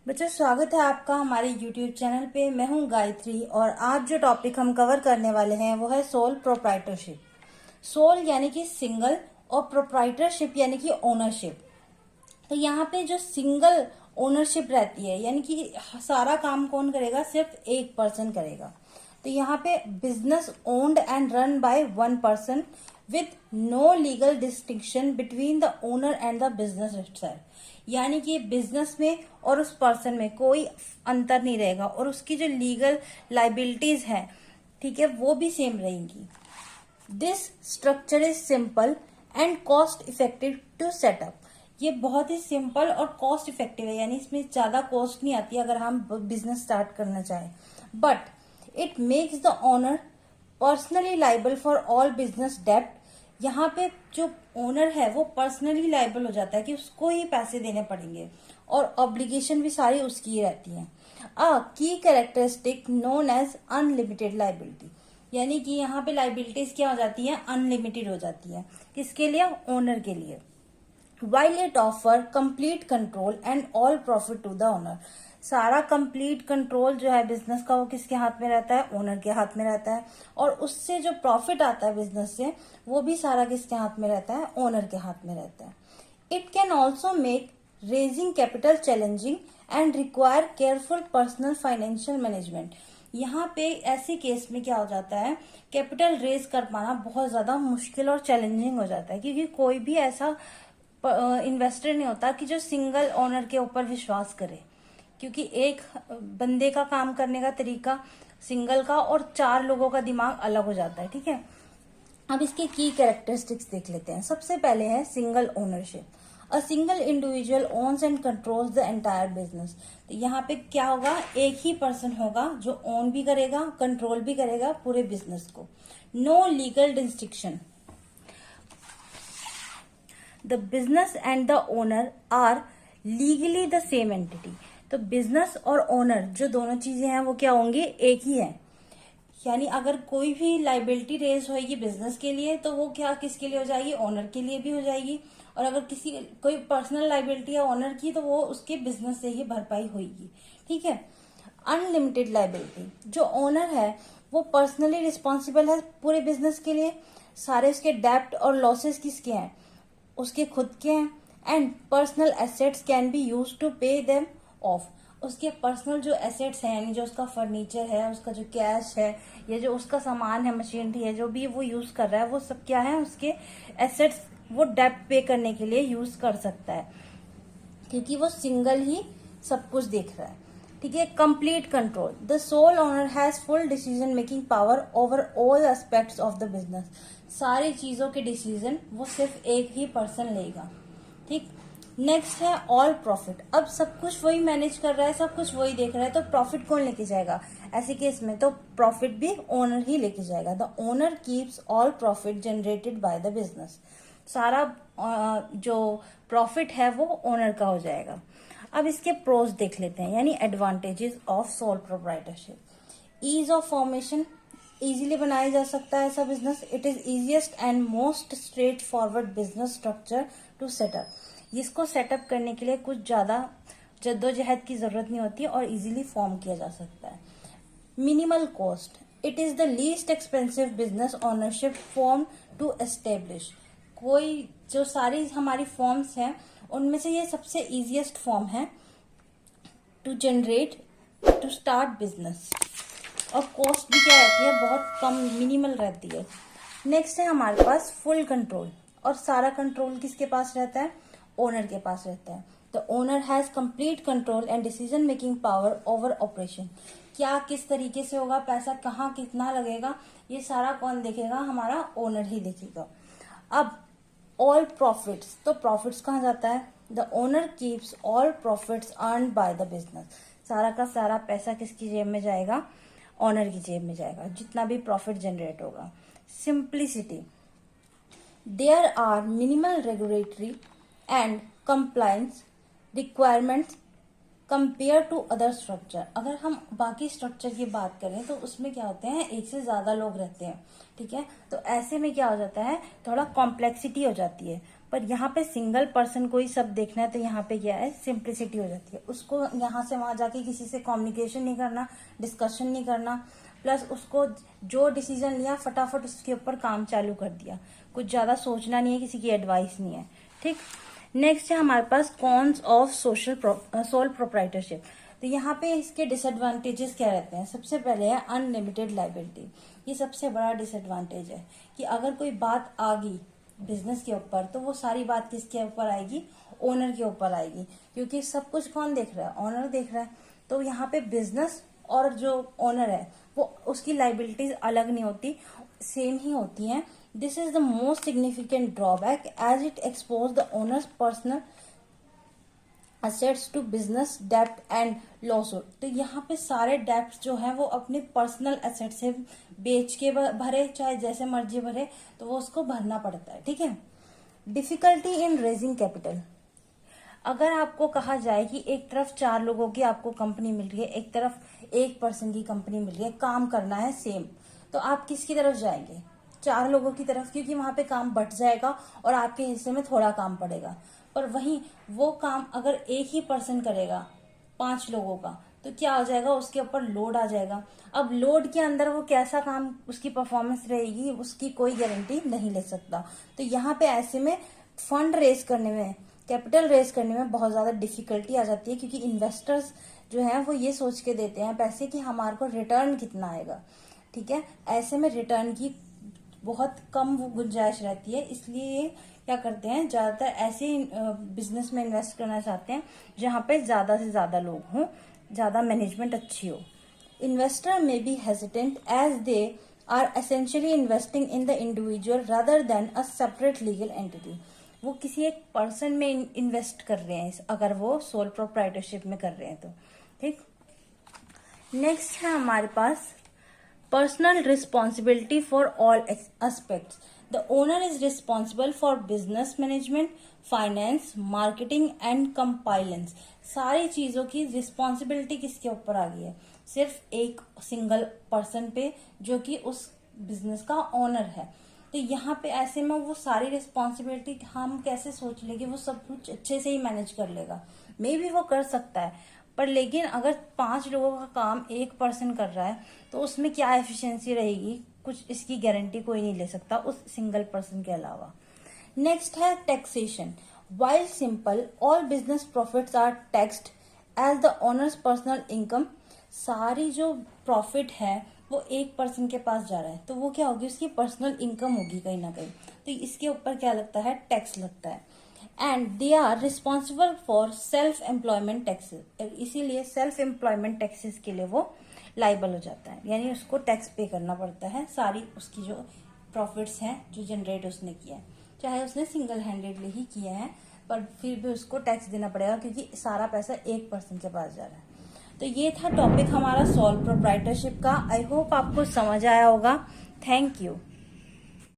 बच्चों, स्वागत है आपका हमारे YouTube चैनल पे। मैं हूं गायत्री और आज जो टॉपिक हम कवर करने वाले हैं वो है सोल प्रोप्राइटरशिप। सोल यानी कि सिंगल और प्रोप्राइटरशिप यानी कि ओनरशिप। तो यहाँ पे जो सिंगल ओनरशिप रहती है यानी कि सारा काम कौन करेगा, सिर्फ एक पर्सन करेगा। तो यहाँ पे business owned and run by one person with no legal distinction between the owner and the business itself. यानी कि बिजनेस में और उस पर्सन में कोई अंतर नहीं रहेगा और उसकी जो लीगल लाइबिलिटीज है, ठीक है, वो भी सेम रहेंगी। This structure is simple and cost effective to set up. ये बहुत ही सिंपल और कॉस्ट इफेक्टिव है, यानी इसमें ज्यादा कॉस्ट नहीं आती अगर हम बिजनेस स्टार्ट करना चाहें। But it makes the owner personally liable for all business डेब्ट। यहाँ पे जो ओनर है वो पर्सनली लाइबल हो जाता है कि उसको ही पैसे देने पड़ेंगे और ऑब्लिगेशन भी सारी उसकी ही रहती है। A key characteristic known as unlimited liability, यानी कि यहाँ पे लाइबिलिटीज क्या हो जाती है, अनलिमिटेड हो जाती है। किसके लिए, ओनर के लिए। While it offer complete control and all profit to the owner, सारा कंप्लीट कंट्रोल जो है बिजनेस का वो किसके हाथ में रहता है, ओनर के हाथ में रहता है। और उससे जो प्रॉफिट आता है बिजनेस से वो भी सारा किसके हाथ में रहता है, ओनर के हाथ में रहता है। It can also make raising capital challenging and require careful personal financial management. यहाँ पे ऐसे केस में क्या हो जाता है, कैपिटल रेज कर पाना बहुत ज्यादा मुश्किल और चैलेंजिंग हो जाता है, क्योंकि कोई भी ऐसा इन्वेस्टर नहीं होता कि जो सिंगल ओनर के ऊपर विश्वास करे। क्योंकि एक बंदे का काम करने का तरीका सिंगल का और 4 लोगों का दिमाग अलग हो जाता है, ठीक है। अब इसके की कैरेक्टरिस्टिक्स देख लेते हैं। सबसे पहले है single ownership. A single individual owns and controls the entire business. तो यहाँ पे क्या होगा, एक ही पर्सन होगा जो ओन भी करेगा, कंट्रोल भी करेगा पूरे बिजनेस को। No legal distinction. The business and the owner are legally the same entity। तो बिजनेस और ओनर जो दोनों चीजें हैं वो क्या होंगी, एक ही है। यानी अगर कोई भी लाइबिलिटी रेज होगी बिजनेस के लिए तो वो क्या किसके लिए हो जाएगी, ओनर के लिए भी हो जाएगी। और अगर कोई पर्सनल लाइबिलिटी है ओनर की तो वो उसके बिजनेस से ही भरपाई होगी, ठीक है। अनलिमिटेड लाइबिलिटी, जो ओनर है वो पर्सनली रिस्पॉन्सिबल है पूरे बिजनेस के लिए। सारे उसके डेब्ट और लॉसेस किसके हैं, उसके खुद के हैं। And personal assets can be use to pay them off. उसके पर्सनल जो एसेट्स हैं, यानी जो उसका फर्नीचर है, उसका जो कैश है, या जो उसका सामान है, मशीनरी है, जो भी वो यूज कर रहा है, वो सब क्या है, उसके एसेट्स वो डेब्ट पे करने के लिए यूज कर सकता है, क्योंकि वो सिंगल ही सब कुछ देख रहा है, ठीक है। Complete control. The sole owner has full decision making power over all aspects of the business. सारी चीजों के डिसीजन वो सिर्फ एक ही पर्सन लेगा, ठीक। नेक्स्ट है ऑल प्रॉफिट। अब सब कुछ वही मैनेज कर रहा है, सब कुछ वही देख रहा है, तो प्रॉफिट कौन लेके जाएगा ऐसे केस में, तो प्रॉफिट भी ओनर ही लेके जाएगा। The owner keeps all profit generated by the business. सारा जो प्रॉफिट है वो ओनर का हो जाएगा। अब इसके प्रोज देख लेते हैं, यानी advantages of sole proprietorship. Ease of formation, easily बनाया जा सकता है ऐसा business. It is easiest and most straightforward business structure to set up. इसको सेटअप करने के लिए कुछ ज्यादा जद्दोजहद की जरूरत नहीं होती और इजीली फॉर्म किया जा सकता है। Minimal cost, it is the least expensive business ownership form to establish. कोई जो सारी हमारी फॉर्म्स हैं उनमें से ये सबसे इजीएस्ट फॉर्म है to generate, to start business. और कॉस्ट भी क्या रहती है, बहुत कम, मिनिमल रहती है। नेक्स्ट है हमारे पास फुल कंट्रोल। और सारा कंट्रोल किसके पास रहता है, ओनर के पास रहता है। The owner has complete control and decision making power over operation. क्या किस तरीके से होगा, पैसा कहाँ कितना लगेगा, ये सारा कौन देखेगा, हमारा ओनर ही देखेगा। अब ऑल प्रॉफिट्स, तो प्रॉफिट्स कहाँ जाता है, the owner keeps all profits earn by the business. सारा का सारा पैसा किसकी जेब में जाएगा, ओनर की जेब में जाएगा, जितना भी प्रॉफिट जनरेट होगा। Simplicity, there are minimal regulatory and compliance requirements compare to other structure. अगर हम बाकी स्ट्रक्चर की बात करें तो उसमें क्या होते हैं, एक से ज्यादा लोग रहते हैं, ठीक है। तो ऐसे में क्या हो जाता है, थोड़ा कॉम्प्लेक्सिटी हो जाती है। पर यहाँ पे सिंगल पर्सन को ही सब देखना है, तो यहाँ पे क्या है, सिंप्लिसिटी हो जाती है। उसको यहाँ से वहां जाके किसी से कम्युनिकेशन नहीं करना, डिस्कशन नहीं करना, प्लस उसको जो डिसीजन लिया फटाफट उसके ऊपर काम चालू कर दिया, कुछ ज्यादा सोचना नहीं है, किसी की एडवाइस नहीं है। ठीक, नेक्स्ट है हमारे पास कॉन्स ऑफ सोल प्रोप्राइटरशिप। तो यहाँ पे इसके डिसएडवांटेजेस क्या रहते हैं? सबसे पहले है अनलिमिटेड लाइबिलिटी। ये सबसे बड़ा डिसएडवांटेज है कि अगर कोई बात आ गई बिजनेस के ऊपर तो वो सारी बात किसके ऊपर आएगी? ओनर के ऊपर आएगी, क्योंकि सब कुछ कौन देख रहा है? ओनर देख रहा है। तो यहाँ पे बिजनेस और जो ओनर है वो उसकी लाइबिलिटीज अलग नहीं होती, सेम ही होती हैं। This is the most significant drawback as it expose the owner's personal assets to business डेप्ट एंड लॉसूट। तो यहाँ पे सारे डेप्ट जो है वो अपने पर्सनल एसेट से बेच के भरे, चाहे जैसे मर्जी भरे, तो वो उसको भरना पड़ता है। ठीक है। Difficulty in raising capital. अगर आपको कहा जाए कि एक तरफ 4 लोगों की आपको कंपनी मिल रही है, एक तरफ 1 पर्सन की कंपनी मिल रही है, काम करना है सेम, तो आप किसकी तरफ जाएंगे? 4 लोगों की तरफ, क्योंकि वहां पे काम बट जाएगा और आपके हिस्से में थोड़ा काम पड़ेगा। पर वहीं वो काम अगर एक ही पर्सन करेगा 5 लोगों का, तो क्या हो जाएगा? उसके ऊपर लोड आ जाएगा। अब लोड के अंदर वो कैसा काम, उसकी परफॉर्मेंस रहेगी, उसकी कोई गारंटी नहीं ले सकता। तो यहाँ पे ऐसे में फंड रेज करने में, कैपिटल रेज करने में बहुत ज्यादा डिफिकल्टी आ जाती है, क्योंकि इन्वेस्टर्स जो हैं वो ये सोच के देते हैं पैसे कि हमारे को रिटर्न कितना आएगा। ठीक है, ऐसे में रिटर्न की बहुत कम गुंजाइश रहती है, इसलिए क्या करते हैं, ज्यादातर ऐसे बिजनेस में इन्वेस्ट करना चाहते हैं जहां पे ज्यादा से ज्यादा लोग हों, ज्यादा मैनेजमेंट अच्छी हो। Investor may be hesitant as they are essentially investing in the individual rather than a separate legal entity. वो किसी एक पर्सन में इन्वेस्ट कर रहे हैं अगर वो सोल प्रोप्राइटरशिप में कर रहे हैं तो। ठीक, नेक्स्ट है हमारे पास personal responsibility for all aspects. The owner is responsible for business management, finance, marketing and compliance. सारी चीजों की रिस्पॉन्सिबिलिटी किसके ऊपर आ गई है? सिर्फ एक सिंगल पर्सन पे, जो कि उस बिजनेस का ओनर है। तो यहाँ पे ऐसे में वो सारी रिस्पॉन्सिबिलिटी हम कैसे सोच लेंगे? वो सब कुछ अच्छे से ही मैनेज कर लेगा, मे भी वो कर सकता है, पर लेकिन अगर 5 लोगों का काम एक पर्सन कर रहा है तो उसमें क्या एफिशिएंसी रहेगी? कुछ इसकी गारंटी कोई नहीं ले सकता उस सिंगल पर्सन के अलावा। नेक्स्ट है taxation. While simple, all business profits are taxed as the owner's personal income. सारी जो प्रॉफिट है वो एक पर्सन के पास जा रहा है, तो वो क्या होगी? उसकी पर्सनल इनकम होगी कहीं ना कहीं, तो इसके ऊपर क्या लगता है? टैक्स लगता है। And they are responsible for self employment taxes. इसीलिए सेल्फ एम्प्लॉयमेंट टैक्सेस के लिए वो लाइबल हो जाता है, यानी उसको टैक्स पे करना पड़ता है सारी उसकी जो प्रॉफिट्स हैं जो जनरेट उसने किया है, चाहे उसने सिंगल हैंडेडली ही किया है, पर फिर भी उसको टैक्स देना पड़ेगा, क्योंकि सारा पैसा एक पर्सन के पास जा रहा है। तो ये था टॉपिक हमारा सोल प्रोप्राइटरशिप का। आई होप आपको समझ आया होगा। Thank you.